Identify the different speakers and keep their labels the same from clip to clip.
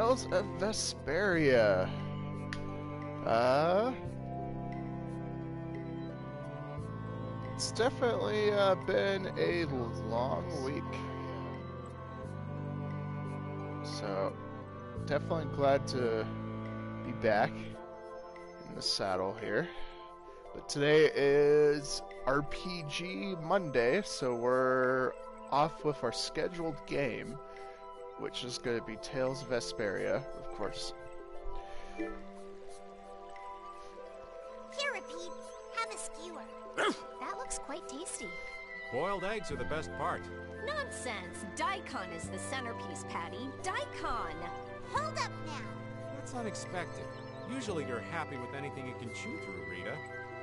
Speaker 1: Tales of Vesperia. It's definitely been a long week. So, definitely glad to be back in the saddle here. But today is RPG Monday, so we're off with our scheduled game, which is going to be Tales of Vesperia, of course.
Speaker 2: Here, Repeat. Have a skewer.
Speaker 3: That looks quite tasty.
Speaker 4: Boiled eggs are the best part.
Speaker 3: Nonsense! Daikon is the centerpiece, Patty. Daikon!
Speaker 2: Hold up now.
Speaker 4: That's unexpected. Usually you're happy with anything you can chew through, Rita.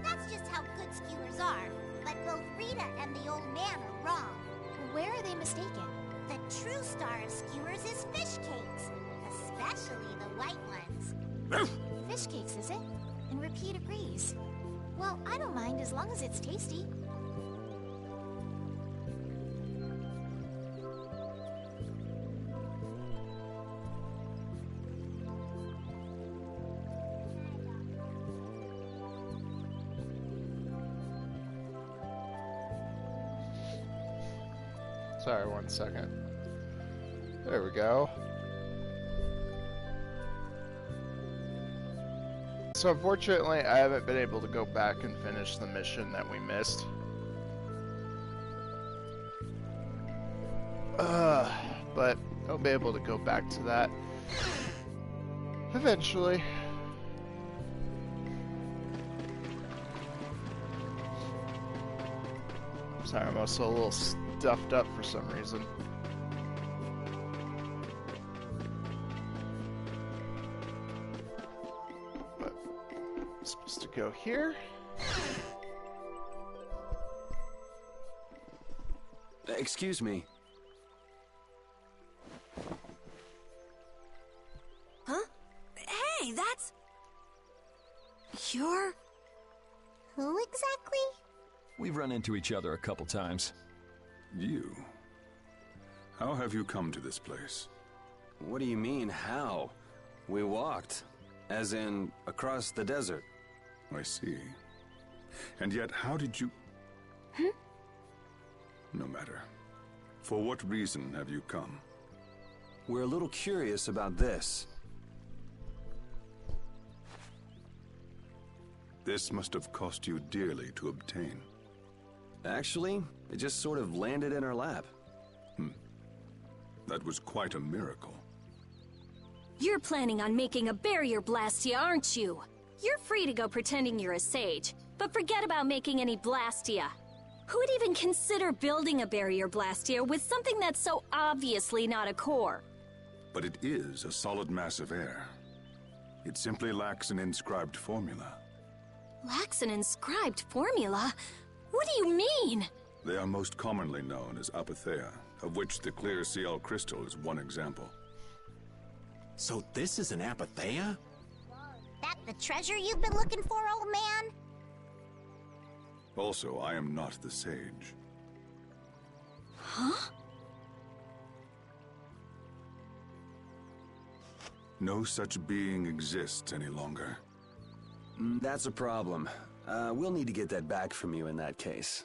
Speaker 2: That's just how good skewers are. But both Rita and the old man are wrong.
Speaker 3: Where are they mistaken?
Speaker 2: The true star of skewers is fish cakes, especially the white ones.
Speaker 3: Fish cakes, is it? And Repeat agrees. Well, I don't mind as long as it's tasty.
Speaker 1: Sorry, 1 second. There we go. So unfortunately, I haven't been able to go back and finish the mission that we missed. But I'll be able to go back to that eventually. Sorry, I'm also a little stuffed up for some reason. But I'm supposed to go here.
Speaker 5: Excuse me.
Speaker 3: Huh? Hey, that's... You're...
Speaker 2: Who exactly?
Speaker 6: We've run into each other a couple times.
Speaker 7: You? How have you come to this place?
Speaker 5: What do you mean, how? We walked. As in, across the desert.
Speaker 7: I see. And yet, how did you... No matter. For what reason have you come?
Speaker 5: We're a little curious about this.
Speaker 7: This must have cost you dearly to obtain.
Speaker 5: Actually, it just sort of landed in our lap.
Speaker 7: That was quite a miracle.
Speaker 8: You're planning on making a barrier blastia, aren't you? You're free to go pretending you're a sage, but forget about making any blastia. Who would even consider building a barrier blastia with something that's so obviously not a core?
Speaker 7: But it is a solid mass of air. It simply lacks an inscribed formula.
Speaker 8: Lacks an inscribed formula? What do you mean?
Speaker 7: They are most commonly known as apatheia, of which the clear CL crystal is one example.
Speaker 9: So this is an apatheia?
Speaker 2: That the treasure you've been looking for, old man?
Speaker 7: Also, I am not the sage.
Speaker 8: Huh?
Speaker 7: No such being exists any longer.
Speaker 5: That's a problem. We'll need to get that back from you in that case.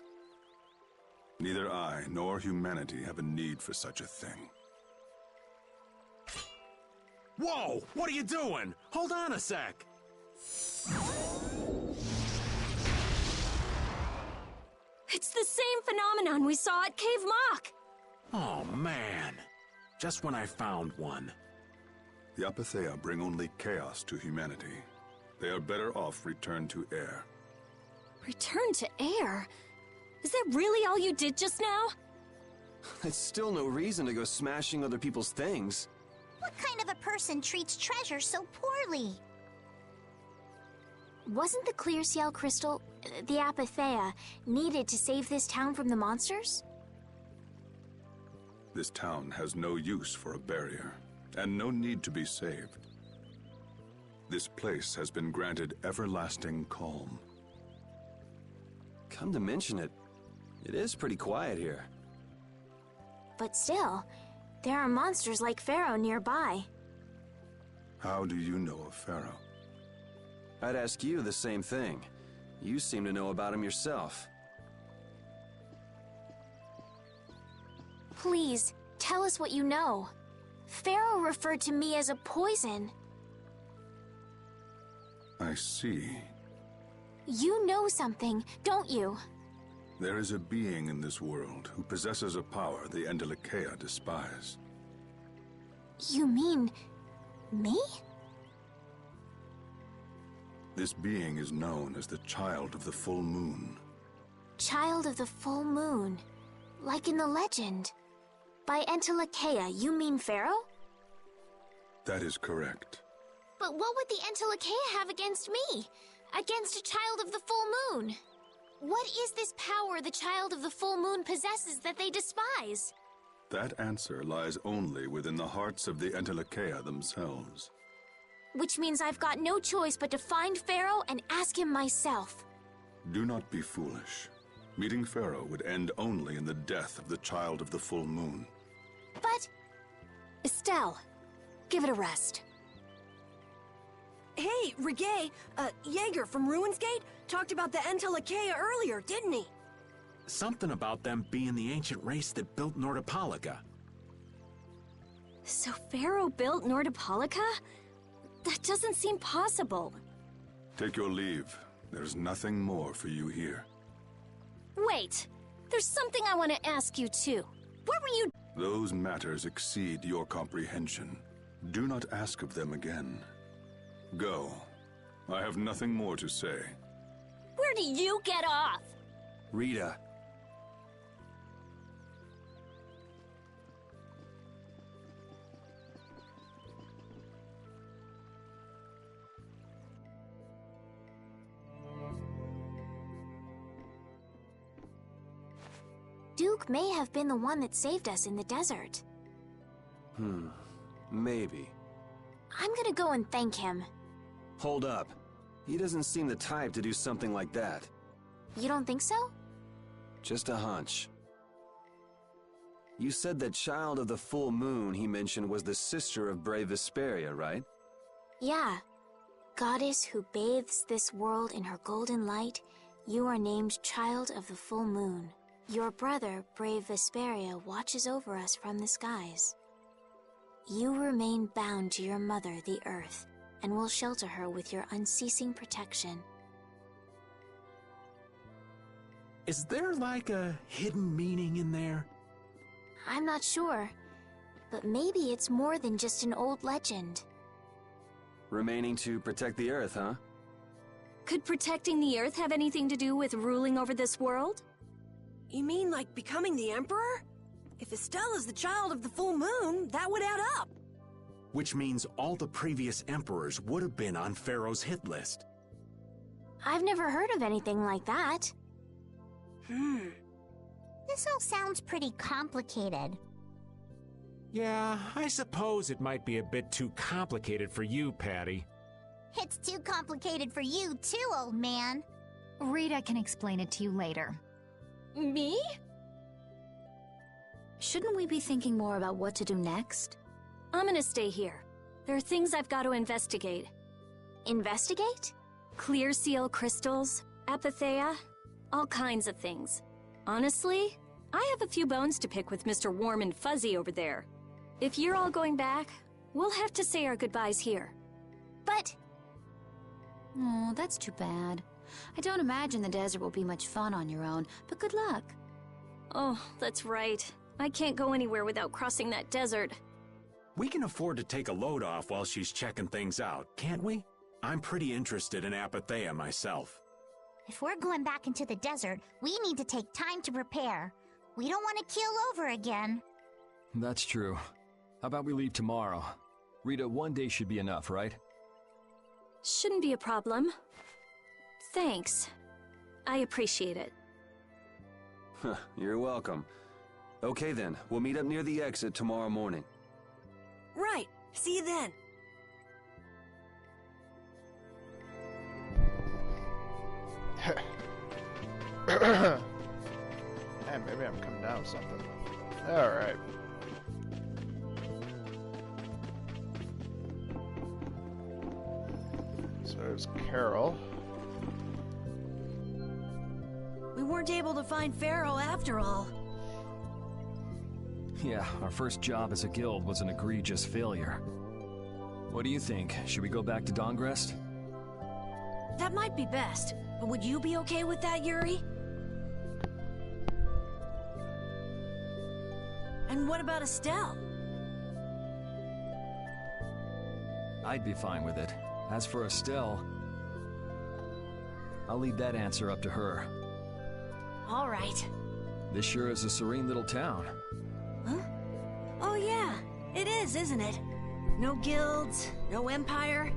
Speaker 7: Neither I nor humanity have a need for such a thing.
Speaker 9: Whoa! What are you doing? Hold on a sec!
Speaker 8: It's the same phenomenon we saw at Cave Mock!
Speaker 9: Oh, man. Just when I found one.
Speaker 7: The apatheia bring only chaos to humanity. They are better off returned to air.
Speaker 8: Return to air? Is that really all you did just now?
Speaker 5: It's still no reason to go smashing other people's things.
Speaker 2: What kind of a person treats treasure so poorly?
Speaker 3: Wasn't the clear CL crystal, the apatheia, needed to save this town from the monsters?
Speaker 7: This town has no use for a barrier, and no need to be saved. This place has been granted everlasting calm.
Speaker 5: Come to mention it, it is pretty quiet here.
Speaker 3: But still, there are monsters like Pharaoh nearby.
Speaker 7: How do you know of Pharaoh?
Speaker 5: I'd ask you the same thing. You seem to know about him yourself.
Speaker 3: Please, tell us what you know. Pharaoh referred to me as a poison.
Speaker 7: I see.
Speaker 3: You know something, don't you?
Speaker 7: There is a being in this world who possesses a power the Endelakea despise.
Speaker 3: You mean... me?
Speaker 7: This being is known as the Child of the Full Moon.
Speaker 3: Child of the Full Moon. Like in the legend. By Entelakea, you mean Pharaoh?
Speaker 7: That is correct.
Speaker 3: But what would the Entelakea have against me? Against a Child of the Full Moon? What is this power the Child of the Full Moon possesses that they despise?
Speaker 7: That answer lies only within the hearts of the Entelakea themselves.
Speaker 3: Which means I've got no choice but to find Pharaoh and ask him myself.
Speaker 7: Do not be foolish. Meeting Pharaoh would end only in the death of the Child of the Full Moon.
Speaker 3: But...
Speaker 8: Estelle, give it a rest.
Speaker 10: Hey, Regay, Jaeger from Ruinsgate talked about the Entelakea earlier, didn't he?
Speaker 9: Something about them being the ancient race that built Nordopolica.
Speaker 8: So Pharaoh built Nordopolica? That doesn't seem possible.
Speaker 7: Take your leave. There's nothing more for you here.
Speaker 8: Wait, there's something I want to ask you too. What were you...
Speaker 7: Those matters exceed your comprehension. Do not ask of them again. Go. I have nothing more to say.
Speaker 8: Where do you get off?
Speaker 5: Rita.
Speaker 3: Duke may have been the one that saved us in the desert.
Speaker 5: Maybe.
Speaker 3: I'm gonna go and thank him.
Speaker 5: Hold up. He doesn't seem the type to do something like that.
Speaker 3: You don't think so?
Speaker 5: Just a hunch. You said that Child of the Full Moon he mentioned was the sister of brave Vesperia, right?
Speaker 3: Yeah. Goddess who bathes this world in her golden light, you are named Child of the Full Moon. Your brother, brave Vesperia, watches over us from the skies. You remain bound to your mother, the Earth, and will shelter her with your unceasing protection.
Speaker 9: Is there like a hidden meaning in there?
Speaker 3: I'm not sure, but maybe it's more than just an old legend.
Speaker 5: Remaining to protect the Earth, huh?
Speaker 8: Could protecting the Earth have anything to do with ruling over this world?
Speaker 10: You mean like becoming the Emperor? If Estelle is the Child of the Full Moon, that would add up.
Speaker 9: Which means all the previous emperors would have been on Pharaoh's hit list.
Speaker 3: I've never heard of anything like that.
Speaker 2: This all sounds pretty complicated.
Speaker 4: Yeah, I suppose it might be a bit too complicated for you, Patty.
Speaker 2: It's too complicated for you too, old man.
Speaker 11: Rita can explain it to you later.
Speaker 8: Me?
Speaker 3: Shouldn't we be thinking more about what to do next?
Speaker 8: I'm gonna stay here. There are things I've got to investigate.
Speaker 3: Investigate?
Speaker 8: Clear seal crystals, apatheia, all kinds of things. Honestly, I have a few bones to pick with Mr. Warm and Fuzzy over there. If you're all going back, we'll have to say our goodbyes here.
Speaker 3: But...
Speaker 11: Oh, that's too bad. I don't imagine the desert will be much fun on your own, but good luck.
Speaker 8: Oh, that's right. I can't go anywhere without crossing that desert.
Speaker 9: We can afford to take a load off while she's checking things out, can't we? I'm pretty interested in apatheia myself.
Speaker 2: If we're going back into the desert, we need to take time to prepare. We don't want to keel over again.
Speaker 6: That's true. How about we leave tomorrow? Rita, one day should be enough, right?
Speaker 8: Shouldn't be a problem. Thanks. I appreciate it.
Speaker 5: You're welcome. Okay then, we'll meet up near the exit tomorrow morning.
Speaker 10: Right. See you then.
Speaker 1: Hey, maybe I'm coming down with something. Alright. So there's Carol.
Speaker 10: We weren't able to find Pharaoh after all.
Speaker 6: Yeah, our first job as a guild was an egregious failure. What do you think? Should we go back to Dongrest?
Speaker 10: That might be best. But would you be okay with that, Yuri? And what about Estelle?
Speaker 6: I'd be fine with it. As for Estelle, I'll leave that answer up to her.
Speaker 10: All right.
Speaker 6: This sure is a serene little town.
Speaker 10: Huh? Oh yeah, it is, isn't it? No guilds, no empire.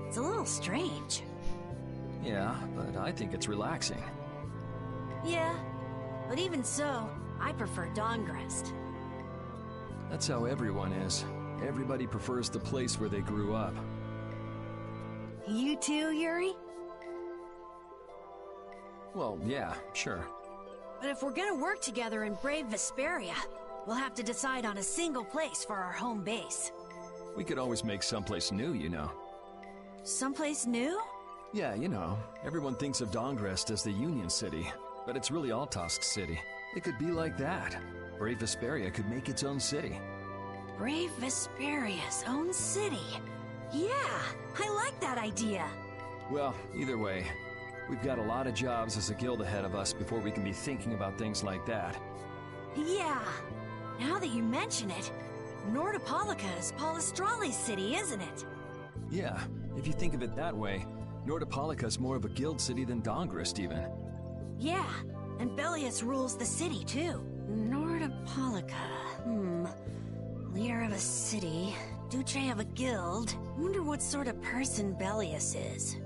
Speaker 10: It's a little strange.
Speaker 6: Yeah, but I think it's relaxing.
Speaker 10: Yeah, but even so, I prefer Dongrest.
Speaker 6: That's how everyone is. Everybody prefers the place where they grew up.
Speaker 10: You too, Yuri?
Speaker 6: Well, yeah, sure.
Speaker 10: But if we're gonna work together and brave Vesperia, we'll have to decide on a single place for our home base.
Speaker 6: We could always make someplace new, you know.
Speaker 10: Someplace new?
Speaker 6: Yeah, you know, everyone thinks of Dongrest as the Union City, but it's really Altosk City. It could be like that. Brave Vesperia could make its own city.
Speaker 10: Brave Vesperia's own city. Yeah, I like that idea.
Speaker 6: Well, either way, we've got a lot of jobs as a guild ahead of us before we can be thinking about things like that.
Speaker 10: Yeah, now that you mention it, Nordopolica is Polistrali's city, isn't it?
Speaker 6: Yeah, if you think of it that way, Nordopolica's more of a guild city than Dongrest even.
Speaker 10: Yeah, and Bellius rules the city too. Nordopolica, leader of a city, Duce of a guild. Wonder what sort of person Bellius is.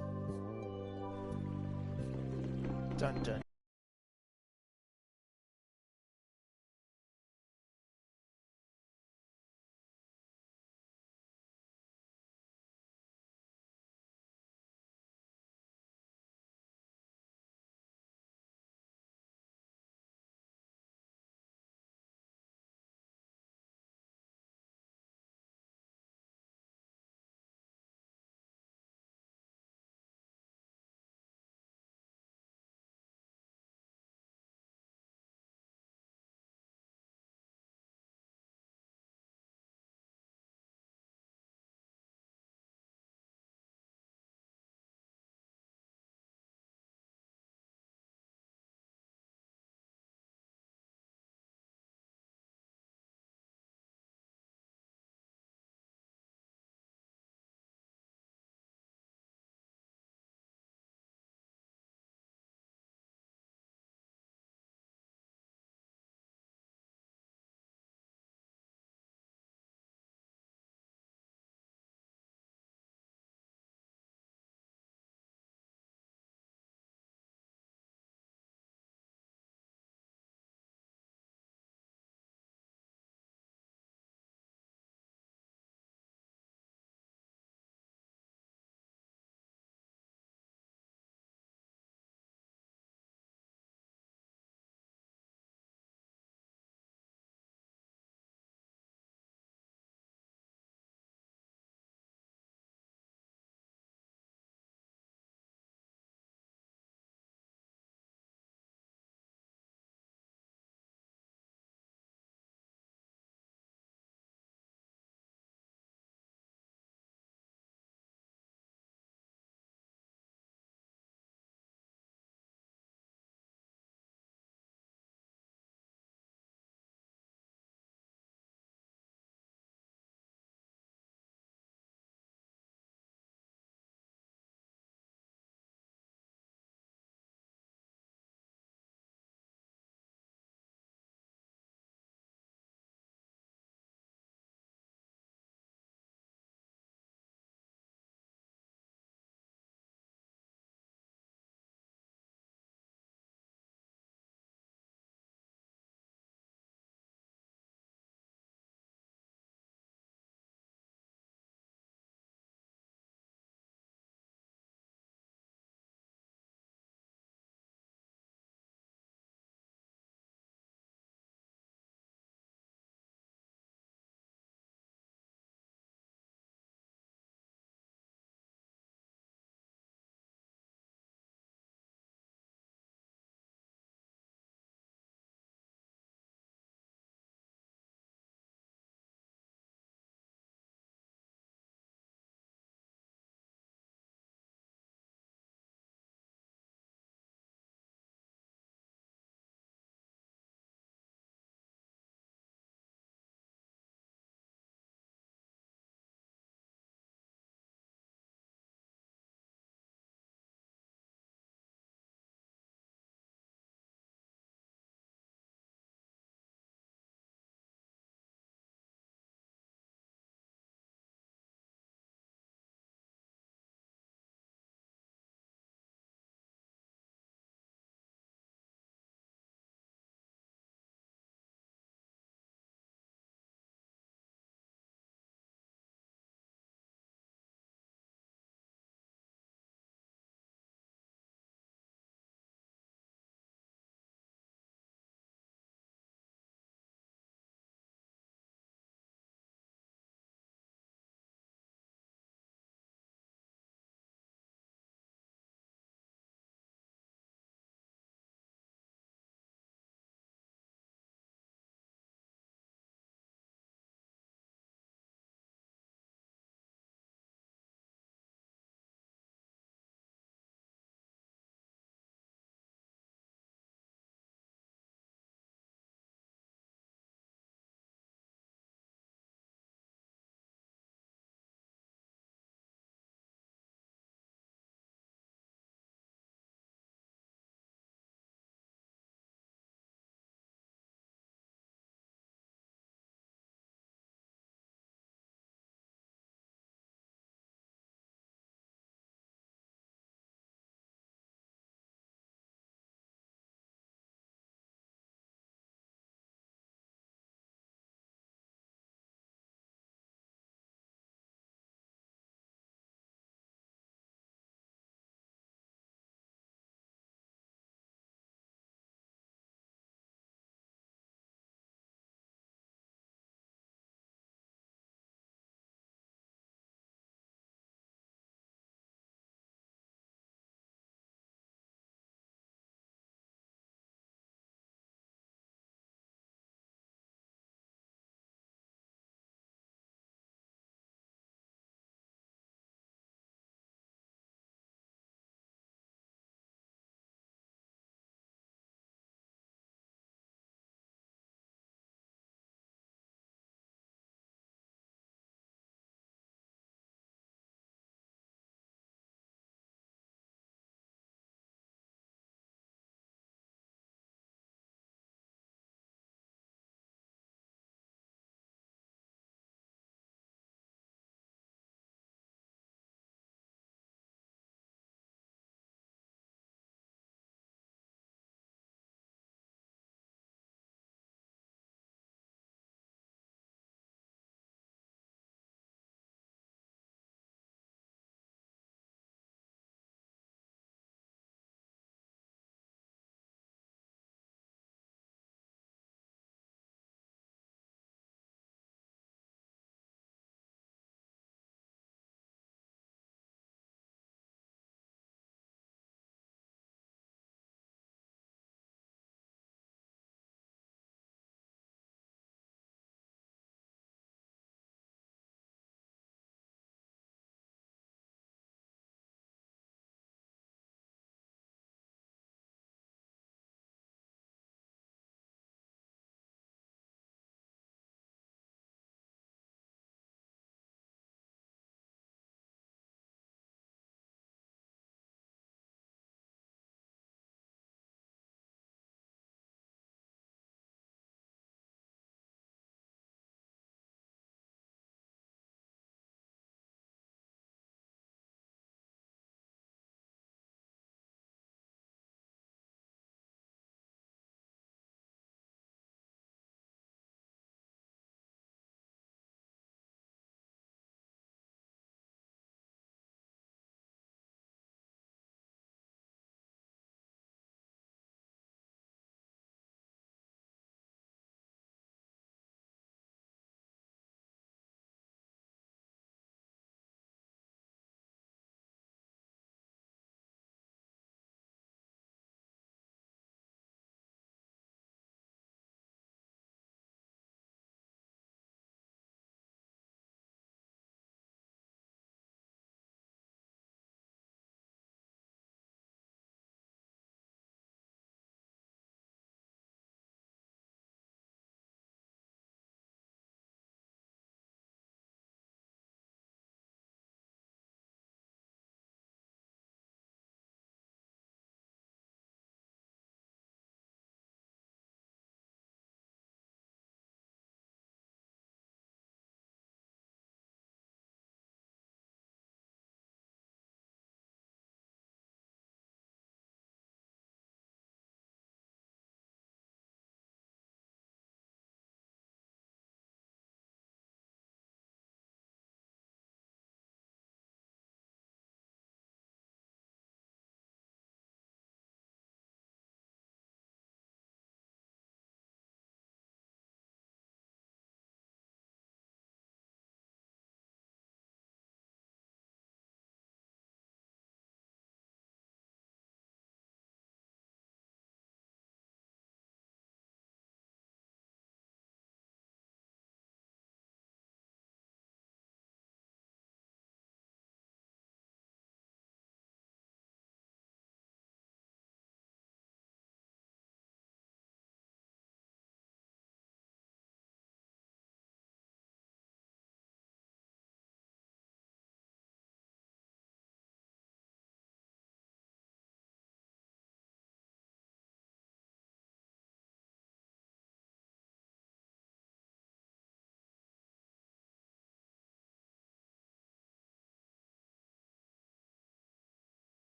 Speaker 1: Dun dun.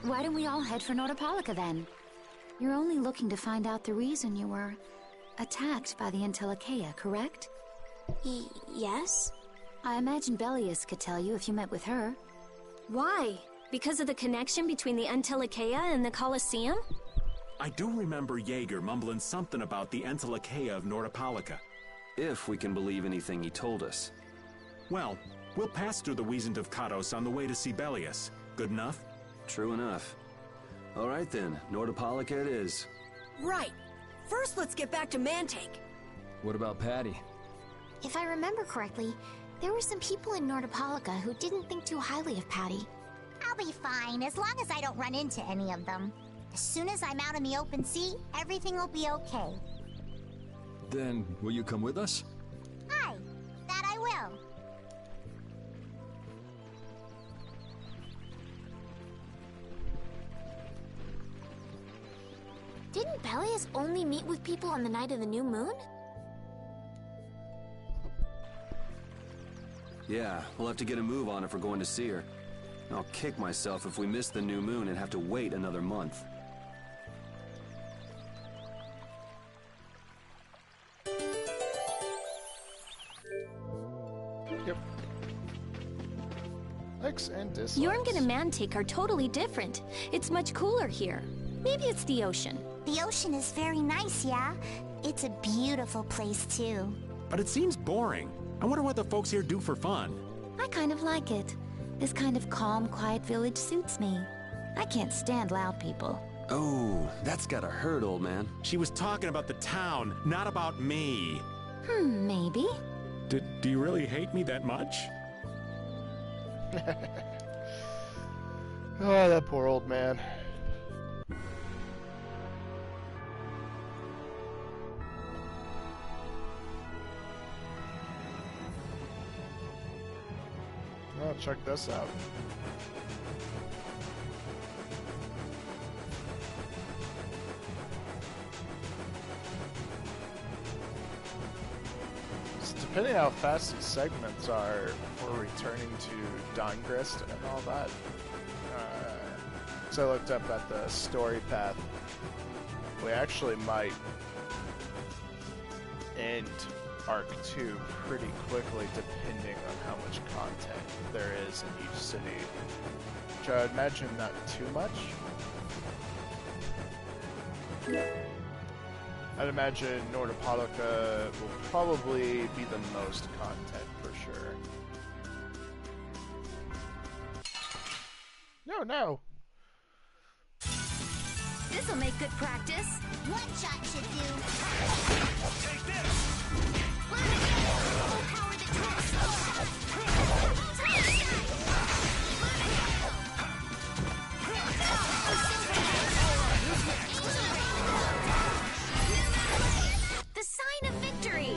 Speaker 11: Why don't we all head for Nordopolica then? You're only looking to find out the reason you were attacked by the Antilocheia, correct?
Speaker 3: Yes?
Speaker 11: I imagine Belius could tell you if you met with her.
Speaker 8: Why? Because of the connection between the Antilocheia and the Colosseum?
Speaker 9: I do remember Jaeger mumbling something about the Antilocheia of Nordopolica.
Speaker 5: If we can believe anything he told us.
Speaker 9: Well, we'll pass through the Wiesent of Kados on the way to see Belius. Good enough?
Speaker 5: True enough. All right then, Nordopolica it is.
Speaker 10: Right. First, let's get back to Mantake.
Speaker 6: What about Patty?
Speaker 2: If I remember correctly, there were some people in Nordopolica who didn't think too highly of Patty. I'll be fine, as long as I don't run into any of them. As soon as I'm out in the open sea, everything will be okay.
Speaker 6: Then, will you come with us?
Speaker 2: Aye, that I will.
Speaker 3: Didn't Belius only meet with people on the night of the new moon?
Speaker 5: Yeah, we'll have to get a move on if we're going to see her. I'll kick myself if we miss the new moon and have to wait another month.
Speaker 1: Yep. Likes and dislikes.
Speaker 8: Jormungand and Mantake are totally different. It's much cooler here. Maybe it's the ocean.
Speaker 2: The ocean is very nice, yeah? It's a beautiful place, too.
Speaker 9: But it seems boring. I wonder what the folks here do for fun.
Speaker 11: I kind of like it. This kind of calm, quiet village suits me. I can't stand loud people.
Speaker 5: Oh, that's gotta hurt, old man.
Speaker 9: She was talking about the town, not about me.
Speaker 11: Maybe.
Speaker 9: Do you really hate me that much?
Speaker 1: Oh, that poor old man. Oh, check this out. So depending how fast these segments are for returning to Dawngrist and all that. So I looked up at the story path. We actually might end Arc 2 pretty quickly depending on how much content there is in each city. Which I would imagine not too much. I'd imagine Nordopolica will probably be the most content for sure. No.
Speaker 8: This'll make good practice.
Speaker 2: One shot should do.
Speaker 12: Take this!
Speaker 2: Power the
Speaker 8: The sign of victory!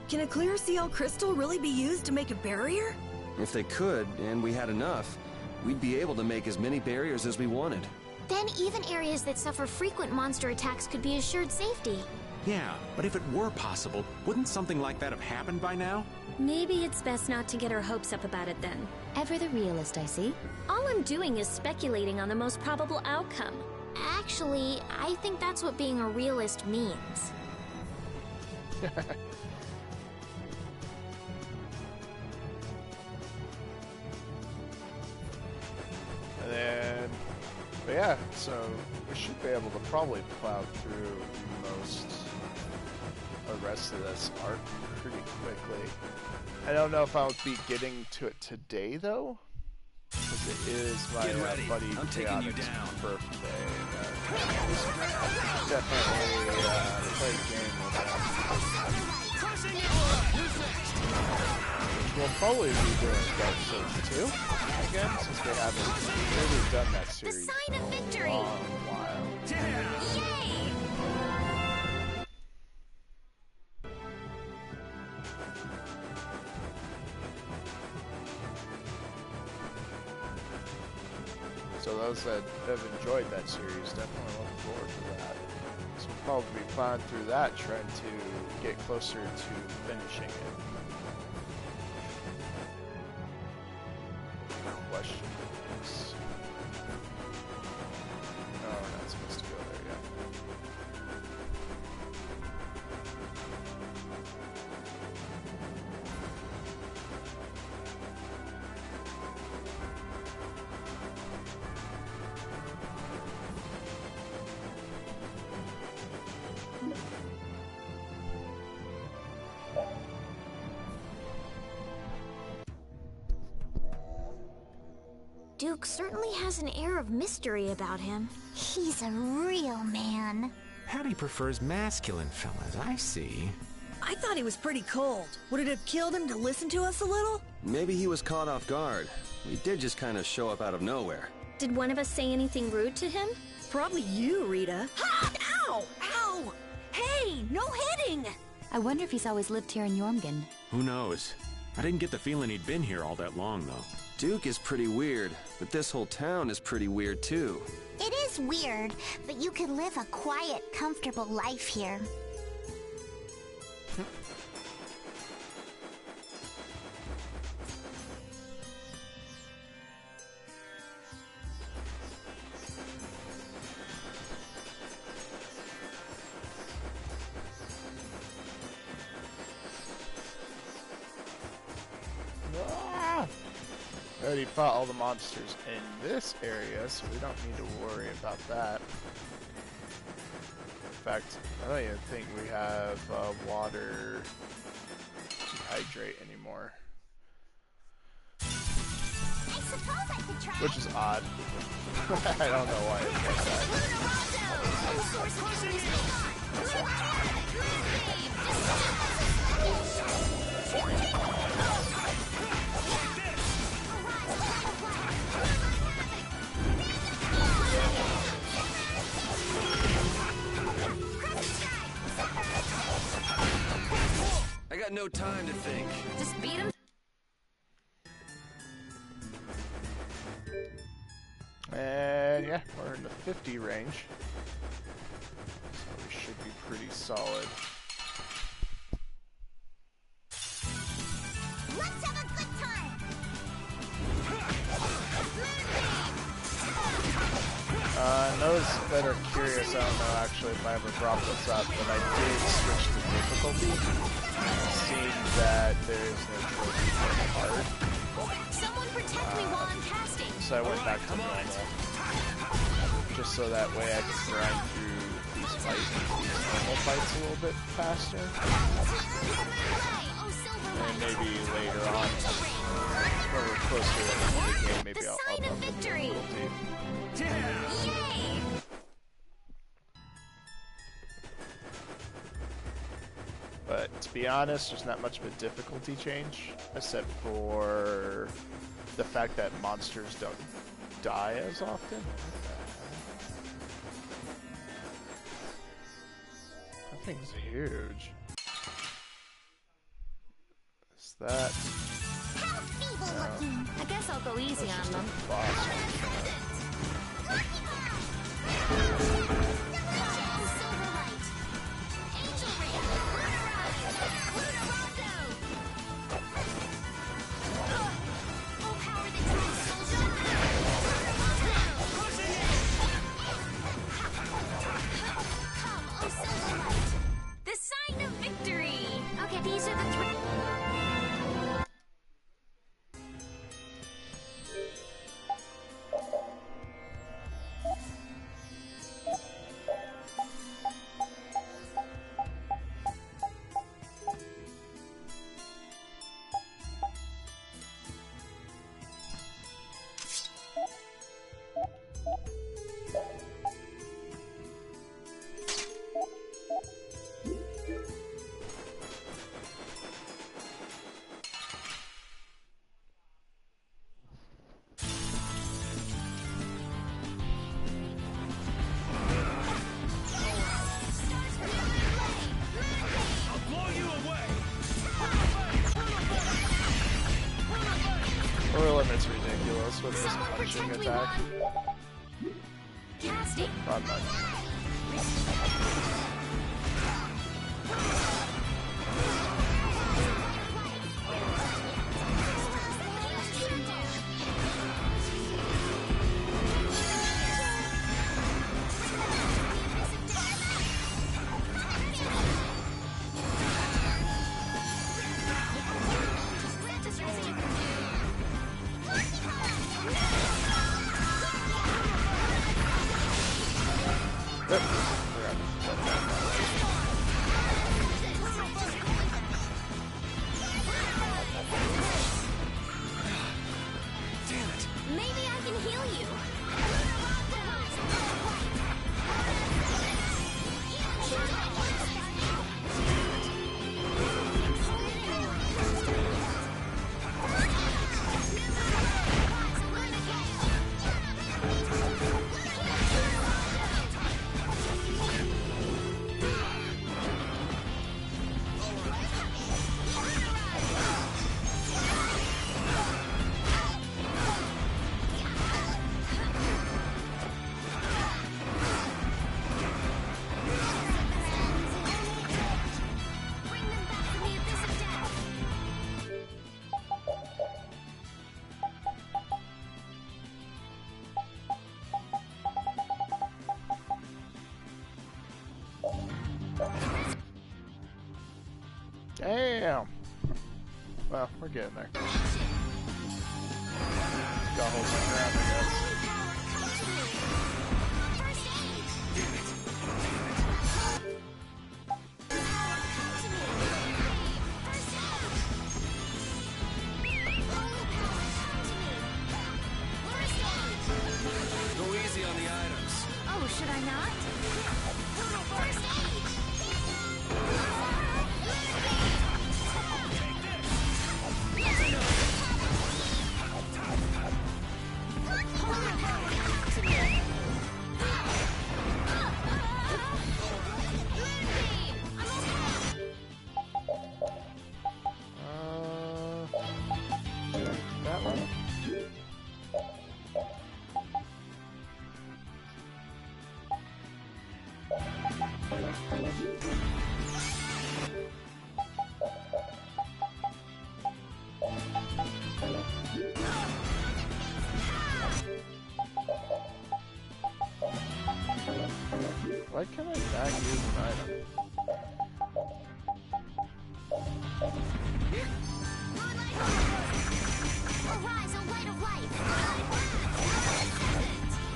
Speaker 10: Can a clear CL crystal really be used to make a barrier?
Speaker 5: If they could, and we had enough, we'd be able to make as many barriers as we wanted.
Speaker 3: Then even areas that suffer frequent monster attacks could be assured safety.
Speaker 9: Yeah, but if it were possible, wouldn't something like that have happened by now?
Speaker 8: Maybe it's best not to get our hopes up about it then.
Speaker 11: Ever the realist, I see.
Speaker 8: All I'm doing is speculating on the most probable outcome.
Speaker 3: Actually, I think that's what being a realist means.
Speaker 1: And then, but yeah, so we should be able to probably plow through most of the rest of this arc pretty quickly. I don't know if I'll be getting to it today though, because it is my buddy
Speaker 5: I'm taking you
Speaker 1: Chaotic's
Speaker 5: down.
Speaker 1: birthday. Definitely play a game with him. We'll probably be doing Dark Souls 2 again, since we haven't really done that series
Speaker 8: The sign of victory!
Speaker 1: in a long while.
Speaker 8: Yay!
Speaker 1: So those that have enjoyed that series, definitely looking forward to that. So we'll probably be plowing through that, trying to get closer to finishing it. Question is... No, we're not supposed to go there yet.
Speaker 3: Duke certainly has an air of mystery about him.
Speaker 2: He's a real man.
Speaker 4: Patty prefers masculine fellas, I see.
Speaker 10: I thought he was pretty cold. Would it have killed him to listen to us a little?
Speaker 5: Maybe he was caught off guard. We did just kind of show up out of nowhere.
Speaker 8: Did one of us say anything rude to him?
Speaker 10: Probably you, Rita. Ha! Ow! Ow! Hey, no hitting!
Speaker 11: I wonder if he's always lived here in Jormungand.
Speaker 9: Who knows? I didn't get the feeling he'd been here all that long, though.
Speaker 5: Duke is pretty weird, but this whole town is pretty weird, too.
Speaker 2: It is weird, but you can live a quiet, comfortable life here.
Speaker 1: I already fought all the monsters in this area, so we don't need to worry about that. In fact, I don't even think we have water to hydrate anymore.
Speaker 2: I suppose I could try.
Speaker 1: Which is odd. I don't know why it's like
Speaker 5: I got no time to think.
Speaker 8: Just beat him.
Speaker 1: And yeah, we're in the 50 range. So we should be pretty solid.
Speaker 2: Let's have a good time.
Speaker 1: And those that are curious, I don't know actually if I ever brought this up, but I did switch to difficulty, seeing that there is no trophy for hard.
Speaker 8: Someone protect me while I'm casting.
Speaker 1: So I went back to normal, just so that way I could grind through these normal fights a little bit faster. And maybe later on, when we're closer to the end of the game, maybe I'll up the difficulty.
Speaker 8: Yay!
Speaker 1: But to be honest, there's not much of a difficulty change, except for the fact that monsters don't die as often. That thing's huge. Is that?
Speaker 2: How feeble looking.
Speaker 8: I guess I'll go easy on them. The sign of victory! Okay, these are the three.
Speaker 1: Or limit's ridiculous with this punching attack.
Speaker 8: Casting.
Speaker 1: Not much.
Speaker 8: Maybe I can heal you. Damn. Well, we're getting there. Got a whole bunch around, I guess.
Speaker 5: Go easy on the items.
Speaker 2: Oh, should I not? First
Speaker 1: That one? Why can I not use an item?
Speaker 2: Arise, O light of life!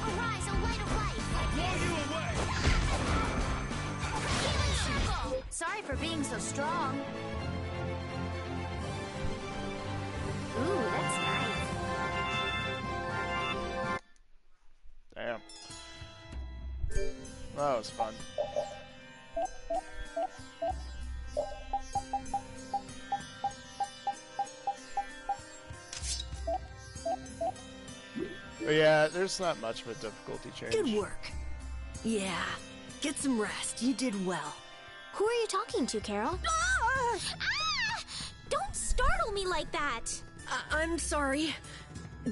Speaker 2: Arise, O light of life!
Speaker 12: I'll blow you away!
Speaker 2: Healing circle! Sorry for being so strong. Ooh, that's nice.
Speaker 1: Damn. That was fun. But yeah, there's not much of a difficulty change.
Speaker 10: Good work. Yeah. Get some rest. You did well.
Speaker 3: Who are you talking to, Carol?
Speaker 8: Ah! Don't startle me like that!
Speaker 10: I'm sorry.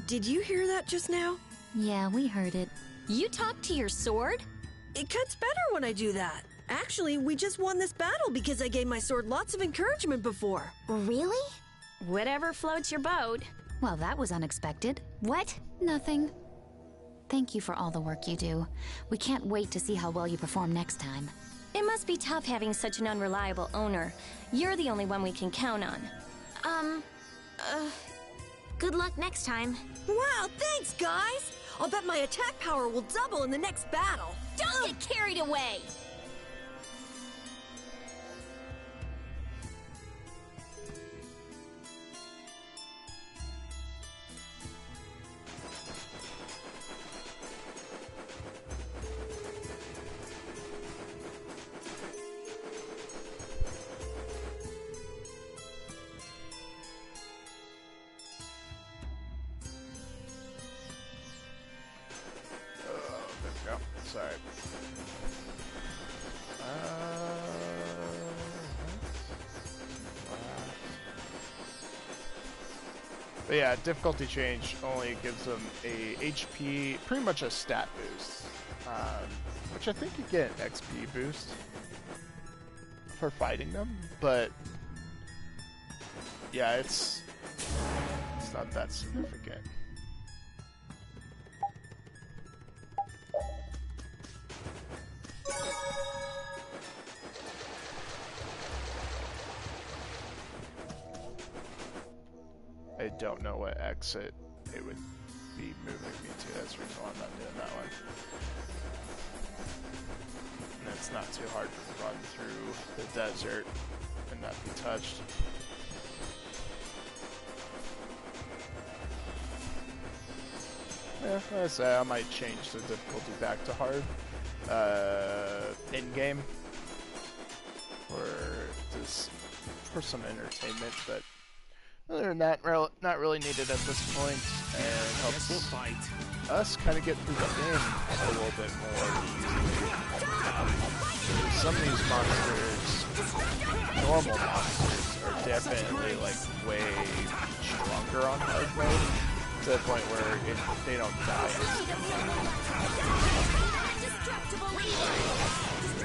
Speaker 10: Did you hear that just now?
Speaker 11: Yeah, we heard it.
Speaker 8: You talk to your sword?
Speaker 10: It cuts better when I do that. Actually, we just won this battle because I gave my sword lots of encouragement before.
Speaker 3: Really?
Speaker 8: Whatever floats your boat.
Speaker 11: Well, that was unexpected.
Speaker 3: What?
Speaker 11: Nothing. Thank you for all the work you do. We can't wait to see how well you perform next time.
Speaker 8: It must be tough having such an unreliable owner. You're the only one we can count on.
Speaker 3: Good luck next time.
Speaker 10: Wow, thanks, guys! I'll bet my attack power will double in the next battle.
Speaker 8: Don't get carried away!
Speaker 1: Sorry. But yeah, difficulty change only gives them a HP, pretty much a stat boost. Which I think you get an XP boost for fighting them, but yeah, it's not that significant. I don't know what exit it would be moving me to. That's the reason why I'm not doing that one. And it's not too hard to run through the desert and not be touched. Yeah, like I say, I might change the difficulty back to hard in-game for some entertainment, but other than that, not really needed at this point, and helps us kind of get through the game a little bit more easily. Some of these monsters, normal monsters, are definitely like way stronger on hard mode, to the point where they don't die.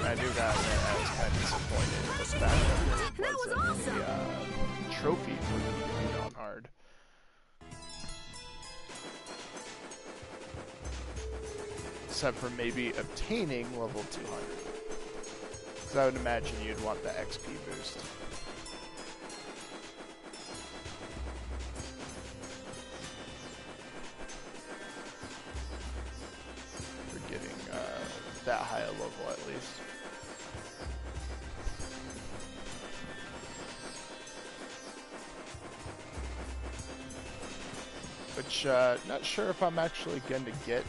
Speaker 1: I do got admit I was kind of disappointed with the fact that there wasn't a trophy for being on hard. Except for maybe obtaining level 200. Because I would imagine you'd want the XP boost. For getting that high a level at least. Which, not sure if I'm actually going to get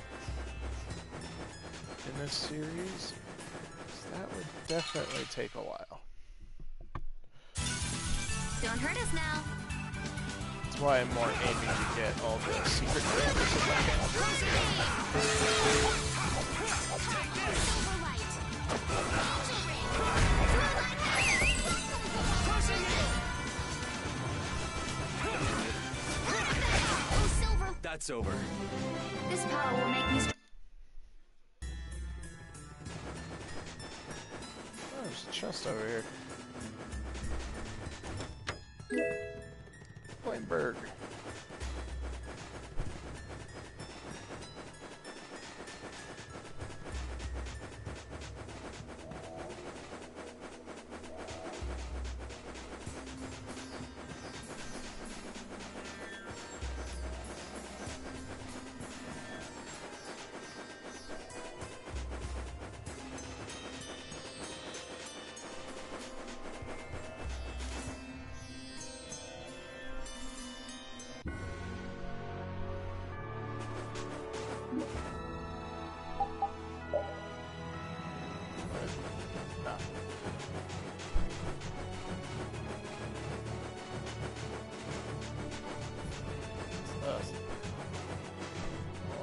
Speaker 1: in this series. That would definitely take a while.
Speaker 2: Don't hurt us now.
Speaker 1: That's why I'm more aiming to get all the secret characters if I
Speaker 5: That's over.
Speaker 11: This power will make me
Speaker 1: Oh, there's a chest over here. Flameberg.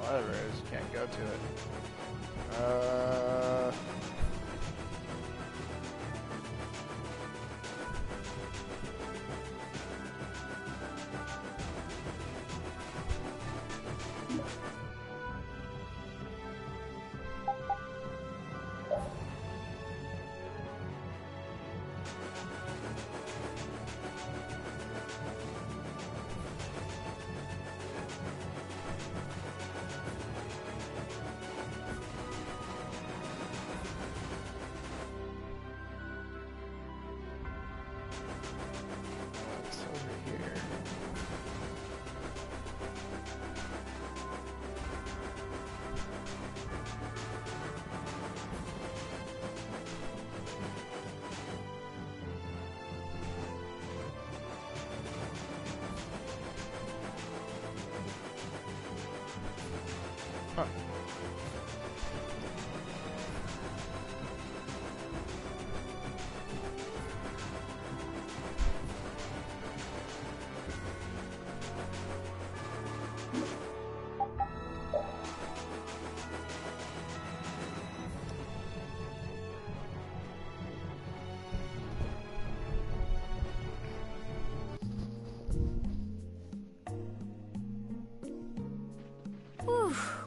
Speaker 1: Whatever it is, you can't go to it. What's over here? Huh.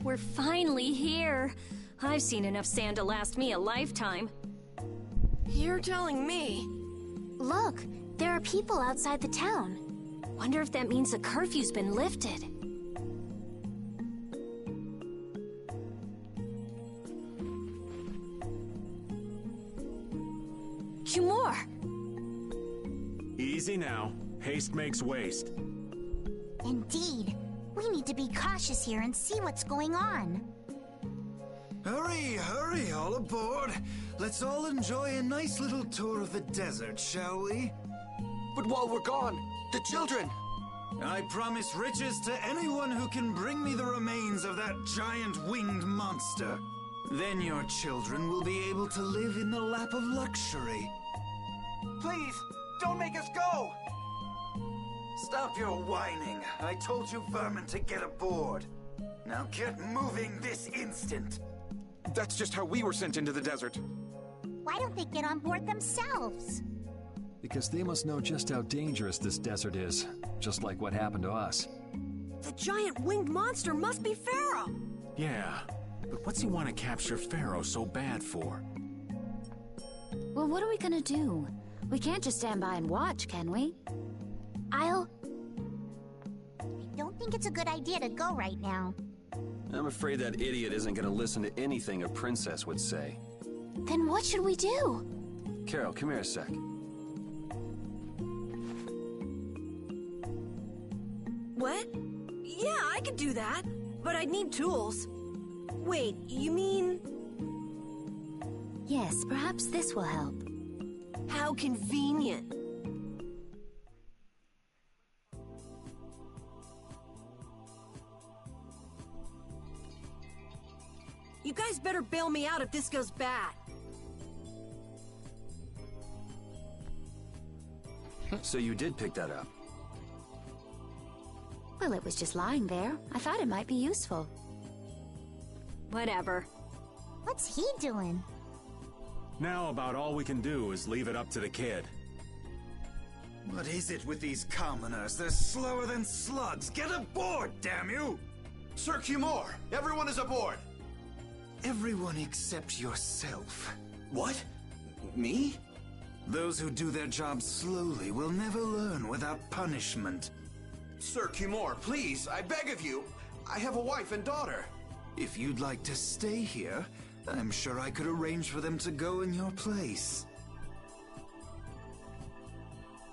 Speaker 8: we're finally here. I've seen enough sand to last me a lifetime.
Speaker 10: You're telling me?
Speaker 3: Look, there are people outside the town.
Speaker 8: Wonder if that means the curfew's been lifted. Cumore!
Speaker 9: Easy now. Haste makes waste.
Speaker 2: Indeed. We need to be cautious here and see what's going on.
Speaker 13: Hurry, hurry, all aboard. Let's all enjoy a nice little tour of the desert, shall we?
Speaker 14: But while we're gone, the children!
Speaker 13: I promise riches to anyone who can bring me the remains of that giant winged monster. Then your children will be able to live in the lap of luxury.
Speaker 14: Please, don't make us go!
Speaker 13: Stop your whining. I told you vermin to get aboard. Now get moving this instant.
Speaker 14: That's just how we were sent into the desert.
Speaker 2: Why don't they get on board themselves?
Speaker 6: Because they must know just how dangerous this desert is, just like what happened to us.
Speaker 10: The giant winged monster must be Pharaoh!
Speaker 9: Yeah, but what's he want to capture Pharaoh so bad for?
Speaker 11: Well, what are we gonna do? We can't just stand by and watch, can we?
Speaker 2: I don't think it's a good idea to go right now.
Speaker 5: I'm afraid that idiot isn't going to listen to anything a princess would say.
Speaker 3: Then what should we do?
Speaker 5: Carol, come here a sec.
Speaker 10: What? Yeah, I could do that. But I'd need tools. Wait, you mean...
Speaker 11: Yes, perhaps this will help.
Speaker 10: How convenient. You guys better bail me out if this goes bad.
Speaker 5: So you did pick that up?
Speaker 11: Well, it was just lying there. I thought it might be useful.
Speaker 8: Whatever.
Speaker 2: What's he doing?
Speaker 9: Now about all we can do is leave it up to the kid.
Speaker 13: What is it with these commoners? They're slower than slugs. Get aboard, damn you!
Speaker 14: Sir Cumore, everyone is aboard!
Speaker 13: Everyone except yourself.
Speaker 14: What? Me?
Speaker 13: Those who do their jobs slowly will never learn without punishment.
Speaker 14: Sir Cumore, please, I beg of you. I have a wife and daughter.
Speaker 13: If you'd like to stay here, I'm sure I could arrange for them to go in your place.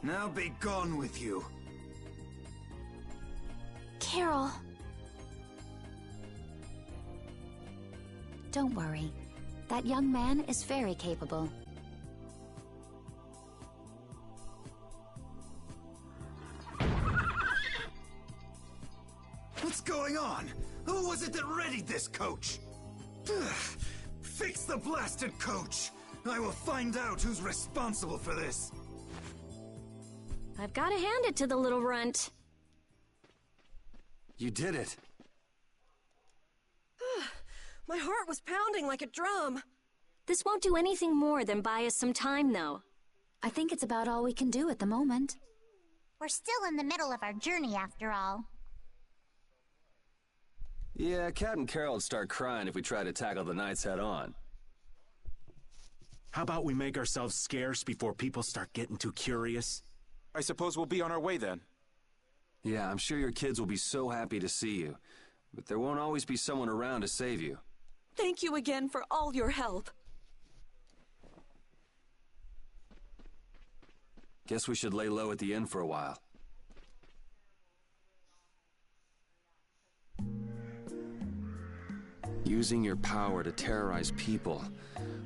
Speaker 13: Now be gone with you.
Speaker 3: Carol.
Speaker 11: Don't worry. That young man is very capable.
Speaker 13: What's going on? Who was it that readied this coach? Fix the blasted coach! I will find out who's responsible for this.
Speaker 8: I've got to hand it to the little runt.
Speaker 5: You did it.
Speaker 10: My heart was pounding like a drum.
Speaker 8: This won't do anything more than buy us some time, though.
Speaker 11: I think it's about all we can do at the moment.
Speaker 2: We're still in the middle of our journey, after all.
Speaker 5: Yeah, Cat and Carol would start crying if we tried to tackle the knights head on.
Speaker 9: How about we make ourselves scarce before people start getting too curious?
Speaker 14: I suppose we'll be on our way then.
Speaker 5: Yeah, I'm sure your kids will be so happy to see you. But there won't always be someone around to save you.
Speaker 10: Thank you again for all your help.
Speaker 5: Guess we should lay low at the inn for a while. Using your power to terrorize people.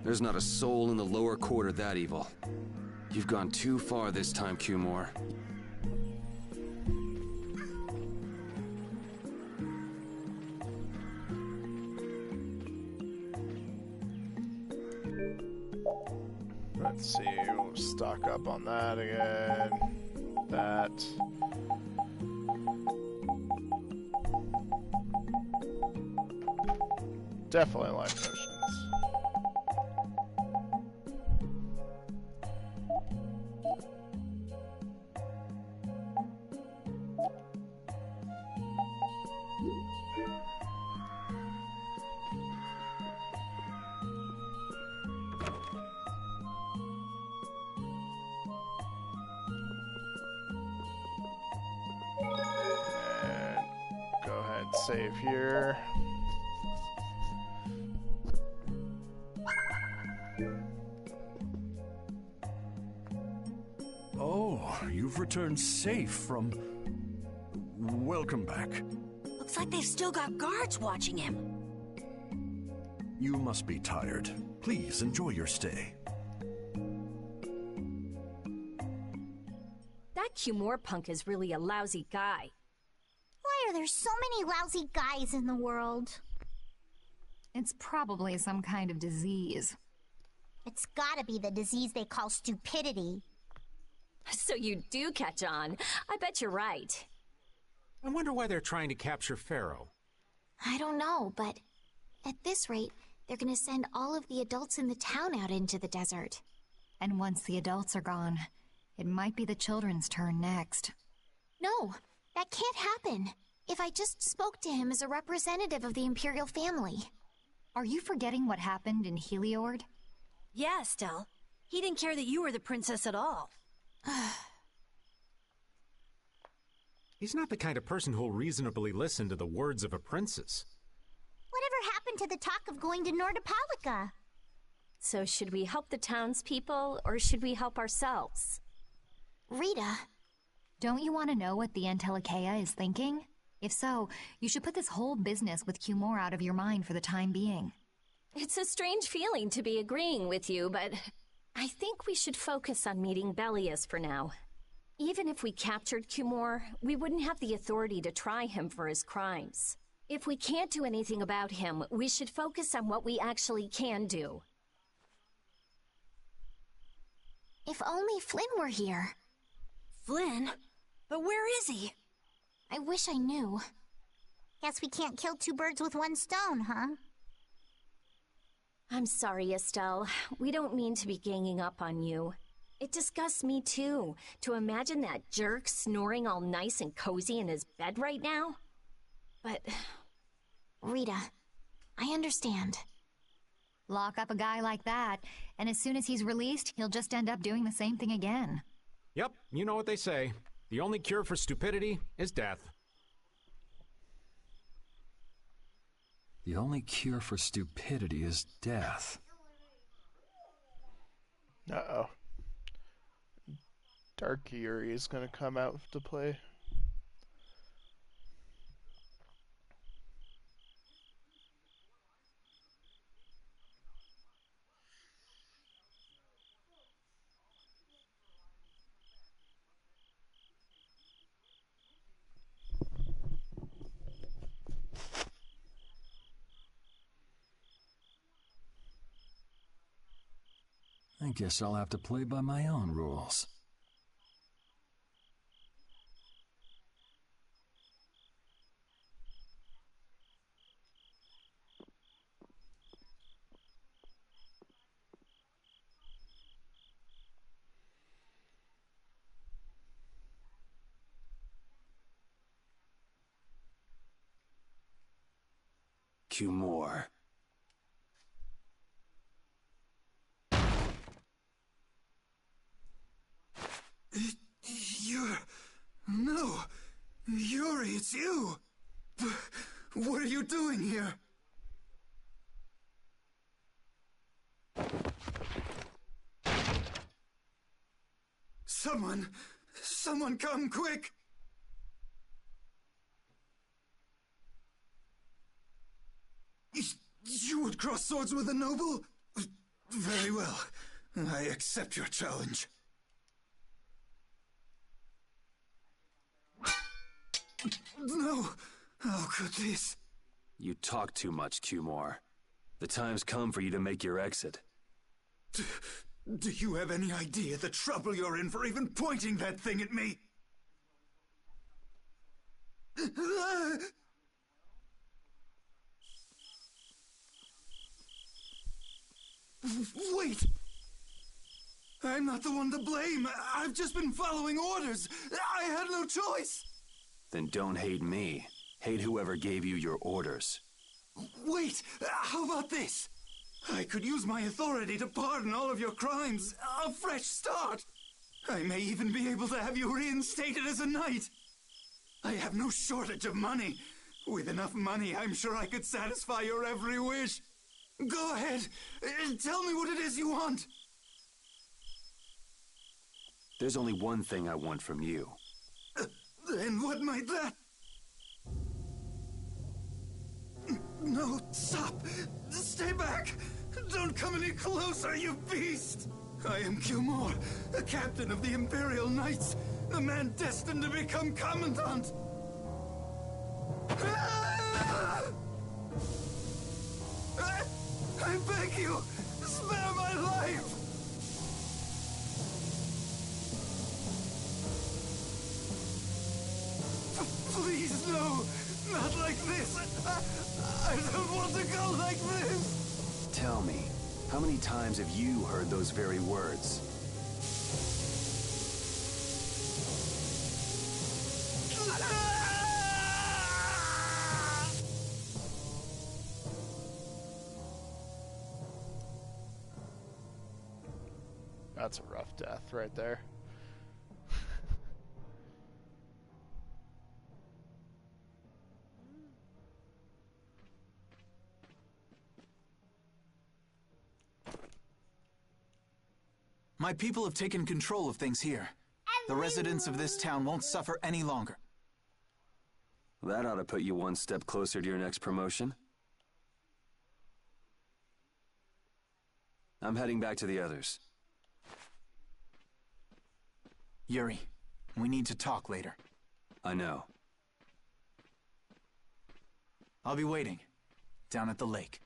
Speaker 5: There's not a soul in the lower quarter that evil. You've gone too far this time, Cumore.
Speaker 1: Let's see, we'll stock up on that again. That. Definitely life potions. ahead, save here.
Speaker 15: Oh, you've returned safe from... Welcome back.
Speaker 10: Looks like they've still got guards watching him.
Speaker 15: You must be tired. Please enjoy your stay.
Speaker 8: That Cumore punk is really a lousy guy.
Speaker 2: Why are there so many lousy guys in the world?
Speaker 11: It's probably some kind of disease.
Speaker 2: It's gotta be the disease they call stupidity.
Speaker 8: So you do catch on. I bet you're right.
Speaker 4: I wonder why they're trying to capture Pharaoh.
Speaker 3: I don't know, but at this rate, they're gonna send all of the adults in the town out into the desert.
Speaker 11: And once the adults are gone, it might be the children's turn next.
Speaker 3: No, that can't happen. If I just spoke to him as a representative of the Imperial family.
Speaker 11: Are you forgetting what happened in Heliord?
Speaker 10: Yeah, Estelle. He didn't care that you were the princess at all.
Speaker 4: He's not the kind of person who'll reasonably listen to the words of a princess.
Speaker 2: Whatever happened to the talk of going to Nordopolica?
Speaker 8: So should we help the townspeople, or should we help ourselves?
Speaker 3: Rita,
Speaker 11: don't you want to know what the Entelikeia is thinking? If so, you should put this whole business with Cumore out of your mind for the time being.
Speaker 8: It's a strange feeling to be agreeing with you, but I think we should focus on meeting Belias for now. Even if we captured Cumore, we wouldn't have the authority to try him for his crimes. If we can't do anything about him, we should focus on what we actually can do.
Speaker 3: if only Flynn were here.
Speaker 10: Flynn? But where is he?
Speaker 3: I wish I knew.
Speaker 2: Guess we can't kill two birds with one stone, huh?
Speaker 8: I'm sorry, Estelle. We don't mean to be ganging up on you. It disgusts me, too, to imagine that jerk snoring all nice and cozy in his bed right now. But...
Speaker 3: Rita, I understand.
Speaker 11: Lock up a guy like that, and as soon as he's released, he'll just end up doing the same thing again.
Speaker 4: Yep, you know what they say. The only cure for stupidity is death.
Speaker 6: The only cure for stupidity is death.
Speaker 1: Uh-oh. Dark Fury is gonna come out to play.
Speaker 6: I guess I'll have to play by my own rules.
Speaker 5: Cumore.
Speaker 13: No! Yuri, it's you! What are you doing here? Someone come quick! You would cross swords with a noble? Very well. I accept your challenge. No! How could this?
Speaker 5: You talk too much, Cumore. The time's come for you to make your exit.
Speaker 13: Do you have any idea the trouble you're in for even pointing that thing at me? Wait! I'm not the one to blame. I've just been following orders. I had no choice.
Speaker 5: Then don't hate me. Hate whoever gave you your orders.
Speaker 13: Wait! How about this? I could use my authority to pardon all of your crimes. A fresh start. I may even be able to have you reinstated as a knight. I have no shortage of money. With enough money, I'm sure I could satisfy your every wish. Go ahead. Tell me what it is you want.
Speaker 5: There's only one thing I want from you.
Speaker 13: Then what might that... No, stop! Stay back! Don't come any closer, you beast! I am Cumor, the captain of the Imperial Knights, the man destined to become Commandant! I beg you, spare my life! Please, no! Not like this! I don't want to go like this!
Speaker 5: Tell me, how many times have you heard those very words?
Speaker 1: That's a rough death right there.
Speaker 13: My people have taken control of things here. The residents of this town won't suffer any longer.
Speaker 5: That ought to put you one step closer to your next promotion. I'm heading back to the others.
Speaker 13: Yuri, we need to talk later.
Speaker 5: I know.
Speaker 13: I'll be waiting, down at the lake.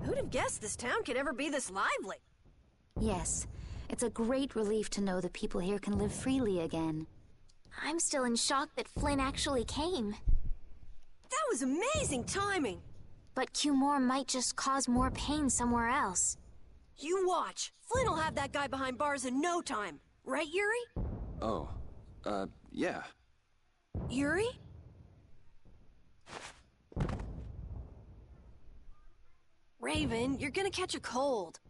Speaker 10: Who'd have guessed this town could ever be this lively?
Speaker 11: Yes, it's a great relief to know the people here can live freely again.
Speaker 3: I'm still in shock that Flynn actually came.
Speaker 10: That was amazing timing!
Speaker 3: But Cumor might just cause more pain somewhere else.
Speaker 10: You watch. Flynn will have that guy behind bars in no time. Right, Yuri?
Speaker 5: Oh, yeah.
Speaker 10: Yuri? Raven, you're gonna catch a cold.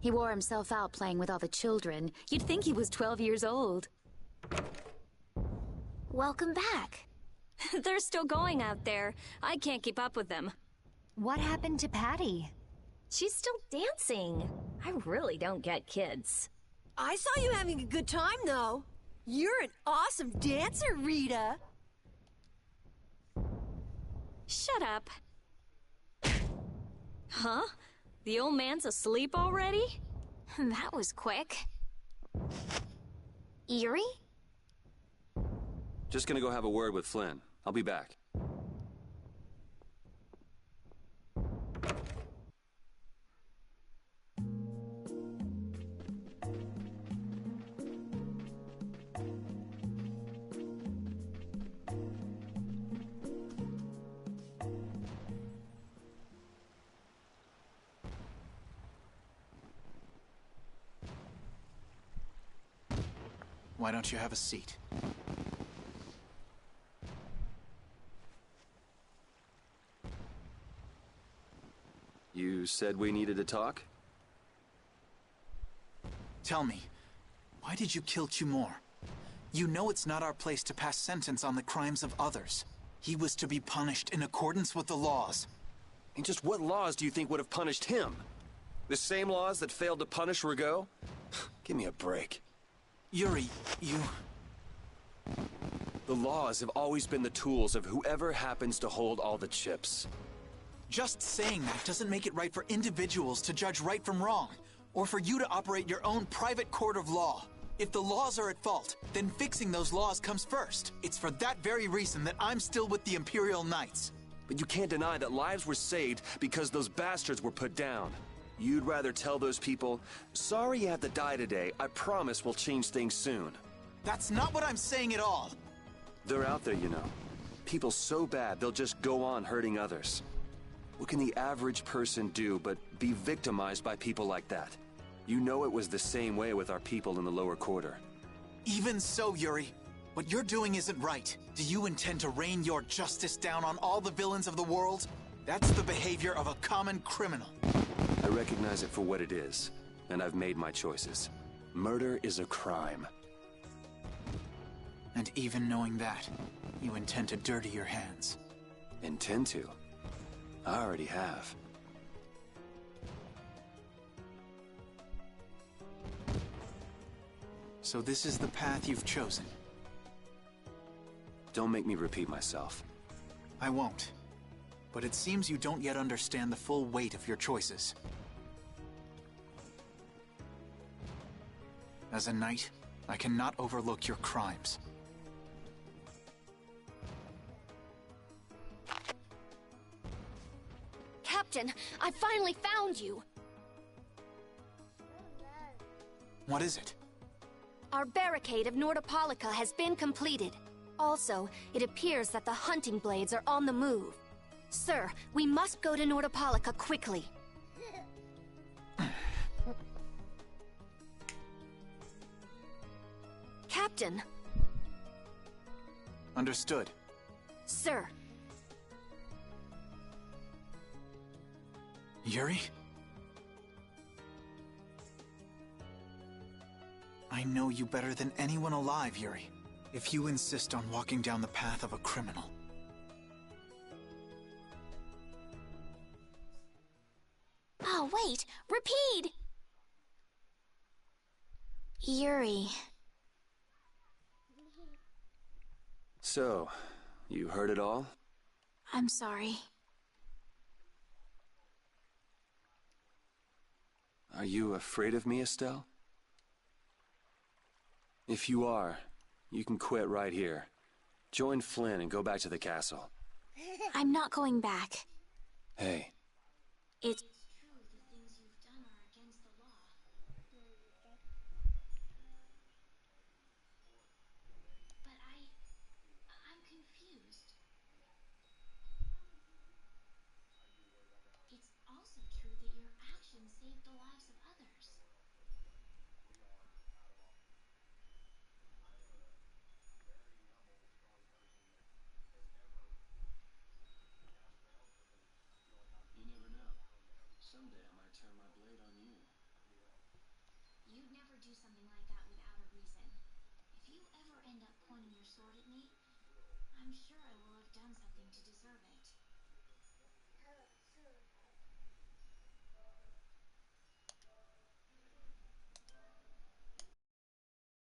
Speaker 11: He wore himself out playing with all the children. You'd think he was 12 years old.
Speaker 3: Welcome back.
Speaker 8: They're still going out there. I can't keep up with them.
Speaker 11: What happened to Patty?
Speaker 8: She's still dancing. I really don't get kids.
Speaker 10: I saw you having a good time, though. You're an awesome dancer, Rita.
Speaker 8: Shut up. Huh? The old man's asleep already?
Speaker 3: That was quick. Yuri?
Speaker 5: Just gonna go have a word with Flynn. I'll be back.
Speaker 13: Why don't you have a seat?
Speaker 5: You said we needed to talk?
Speaker 13: Tell me, why did you kill Cumor? You know it's not our place to pass sentence on the crimes of others. He was to be punished in accordance with the laws.
Speaker 5: And just what laws do you think would have punished him? The same laws that failed to punish Rigaud? Give me a break.
Speaker 13: Yuri, you...
Speaker 5: The laws have always been the tools of whoever happens to hold all the chips.
Speaker 13: Just saying that doesn't make it right for individuals to judge right from wrong, or for you to operate your own private court of law. If the laws are at fault, then fixing those laws comes first. It's for that very reason that I'm still with the Imperial Knights.
Speaker 5: But you can't deny that lives were saved because those bastards were put down. You'd rather tell those people, sorry you have to die today, I promise we'll change things soon.
Speaker 13: That's not what I'm saying at all.
Speaker 5: They're out there, you know. People so bad, they'll just go on hurting others. What can the average person do but be victimized by people like that? You know it was the same way with our people in the lower quarter.
Speaker 13: Even so, Yuri, what you're doing isn't right. Do you intend to rain your justice down on all the villains of the world? That's the behavior of a common criminal.
Speaker 5: I recognize it for what it is, and I've made my choices. Murder is a crime.
Speaker 13: And even knowing that, you intend to dirty your hands.
Speaker 5: Intend to? I already have.
Speaker 13: So this is the path you've chosen.
Speaker 5: Don't make me repeat myself.
Speaker 13: I won't. But it seems you don't yet understand the full weight of your choices. As a knight, I cannot overlook your crimes.
Speaker 8: Captain, I finally found you!
Speaker 13: What is it?
Speaker 8: Our barricade of Nordopolica has been completed. Also, it appears that the hunting blades are on the move. Sir, we must go to Nordopolica quickly. Captain!
Speaker 13: Understood.
Speaker 8: Sir!
Speaker 13: Yuri? I know you better than anyone alive, Yuri. If you insist on walking down the path of a criminal.
Speaker 3: Oh, wait! Repeat! Yuri.
Speaker 5: So, you heard it all?
Speaker 3: I'm sorry.
Speaker 5: Are you afraid of me, Estelle? If you are, you can quit right here. Join Flynn and go back to the castle.
Speaker 3: I'm not going back.
Speaker 5: Hey.
Speaker 3: It's
Speaker 11: true the things you've done are against the law. But I'm confused. It's also true that your actions saved the lives of others.
Speaker 5: You never know. Someday I might turn my blade on you.
Speaker 11: You'd never do something like that without a reason. If you ever end up pointing your sword at me, I'm sure I will have done something to deserve it.